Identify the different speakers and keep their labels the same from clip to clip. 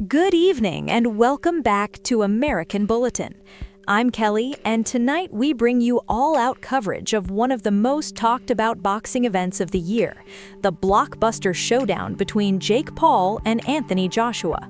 Speaker 1: Good evening and welcome back to American Bulletin. I'm Kelly, and tonight we bring you all-out coverage of one of the most talked-about boxing events of the year, the blockbuster showdown between Jake Paul and Anthony Joshua.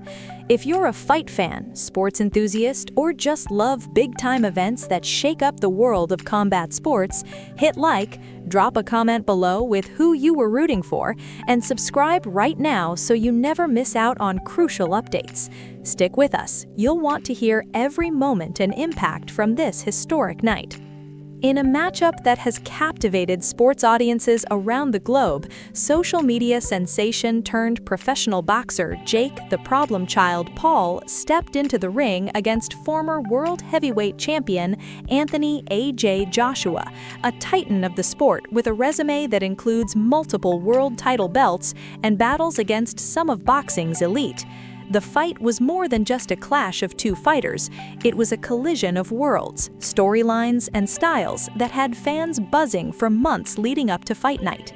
Speaker 1: If you're a fight fan, sports enthusiast, or just love big-time events that shake up the world of combat sports, hit like, drop a comment below with who you were rooting for, and subscribe right now so you never miss out on crucial updates. Stick with us, you'll want to hear every moment and impact from this historic night. In a matchup that has captivated sports audiences around the globe, social media sensation turned professional boxer Jake the Problem Child Paul stepped into the ring against former world heavyweight champion Anthony A.J. Joshua, a titan of the sport with a resume that includes multiple world title belts and battles against some of boxing's elite. The fight was more than just a clash of two fighters. It was a collision of worlds, storylines, and styles that had fans buzzing for months leading up to fight night.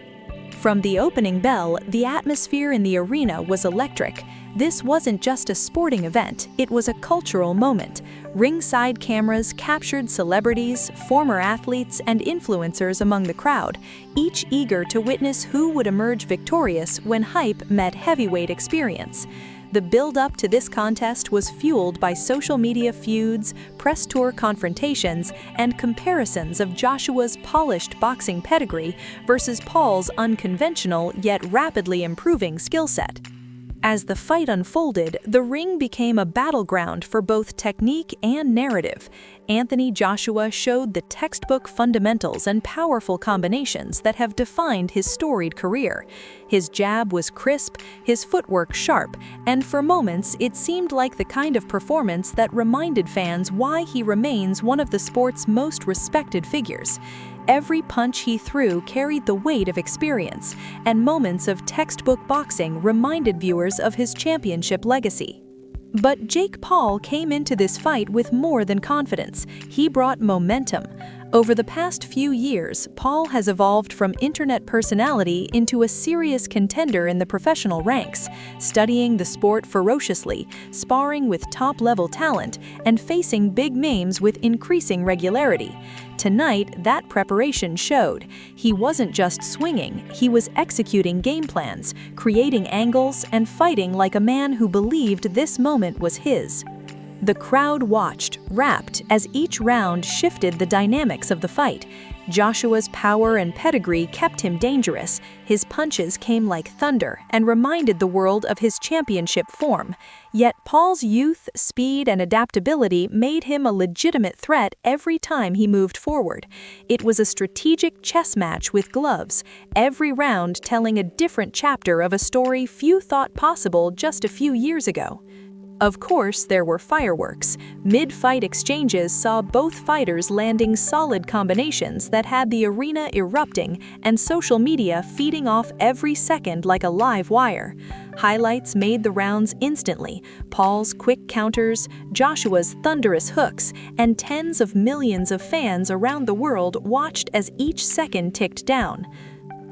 Speaker 1: From the opening bell, the atmosphere in the arena was electric. This wasn't just a sporting event, it was a cultural moment. Ringside cameras captured celebrities, former athletes, and influencers among the crowd, each eager to witness who would emerge victorious when hype met heavyweight experience. The build-up to this contest was fueled by social media feuds, press tour confrontations, and comparisons of Joshua's polished boxing pedigree versus Paul's unconventional yet rapidly improving skill set. As the fight unfolded, the ring became a battleground for both technique and narrative. Anthony Joshua showed the textbook fundamentals and powerful combinations that have defined his storied career. His jab was crisp, his footwork sharp, and for moments it seemed like the kind of performance that reminded fans why he remains one of the sport's most respected figures. Every punch he threw carried the weight of experience, and moments of textbook boxing reminded viewers of his championship legacy. But Jake Paul came into this fight with more than confidence. He brought momentum. Over the past few years, Paul has evolved from internet personality into a serious contender in the professional ranks, studying the sport ferociously, sparring with top-level talent, and facing big names with increasing regularity. Tonight, that preparation showed. He wasn't just swinging, he was executing game plans, creating angles, and fighting like a man who believed this moment was his. The crowd watched, rapt, as each round shifted the dynamics of the fight. Joshua's power and pedigree kept him dangerous. His punches came like thunder and reminded the world of his championship form. Yet Paul's youth, speed, and adaptability made him a legitimate threat every time he moved forward. It was a strategic chess match with gloves, every round telling a different chapter of a story few thought possible just a few years ago. Of course, there were fireworks. Mid-fight exchanges saw both fighters landing solid combinations that had the arena erupting and social media feeding off every second like a live wire. Highlights made the rounds instantly: Paul's quick counters, Joshua's thunderous hooks, and tens of millions of fans around the world watched as each second ticked down.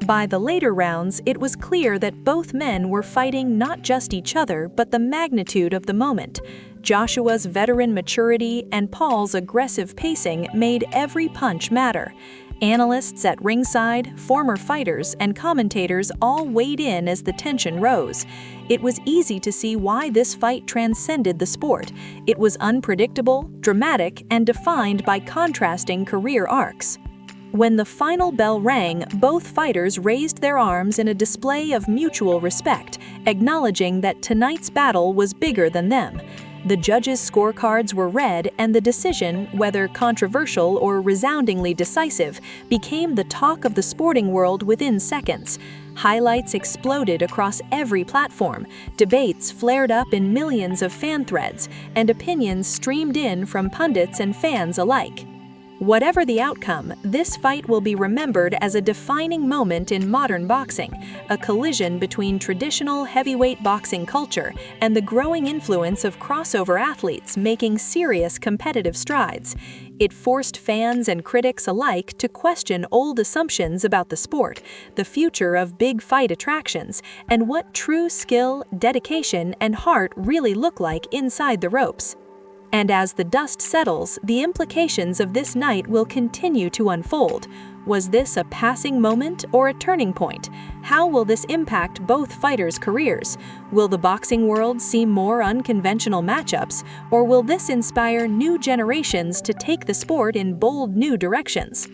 Speaker 1: By the later rounds, it was clear that both men were fighting not just each other but the magnitude of the moment. Joshua's veteran maturity and Paul's aggressive pacing made every punch matter. Analysts at ringside, former fighters, and commentators all weighed in as the tension rose. It was easy to see why this fight transcended the sport. It was unpredictable, dramatic, and defined by contrasting career arcs. When the final bell rang, both fighters raised their arms in a display of mutual respect, acknowledging that tonight's battle was bigger than them. The judges' scorecards were read, and the decision, whether controversial or resoundingly decisive, became the talk of the sporting world within seconds. Highlights exploded across every platform, debates flared up in millions of fan threads, and opinions streamed in from pundits and fans alike. Whatever the outcome, this fight will be remembered as a defining moment in modern boxing, a collision between traditional heavyweight boxing culture and the growing influence of crossover athletes making serious competitive strides. It forced fans and critics alike to question old assumptions about the sport, the future of big fight attractions, and what true skill, dedication, and heart really look like inside the ropes. And as the dust settles, the implications of this night will continue to unfold. Was this a passing moment or a turning point? How will this impact both fighters' careers? Will the boxing world see more unconventional matchups, or will this inspire new generations to take the sport in bold new directions?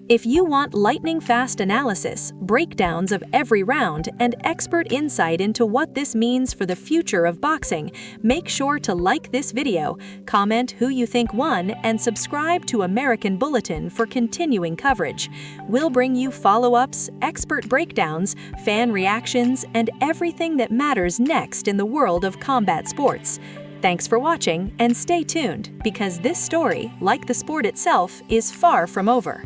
Speaker 1: If you want lightning-fast analysis, breakdowns of every round, and expert insight into what this means for the future of boxing, make sure to like this video, comment who you think won, and subscribe to American Bulletin for continuing coverage. We'll bring you follow-ups, expert breakdowns, fan reactions, and everything that matters next in the world of combat sports. Thanks for watching, and stay tuned, because this story, like the sport itself, is far from over.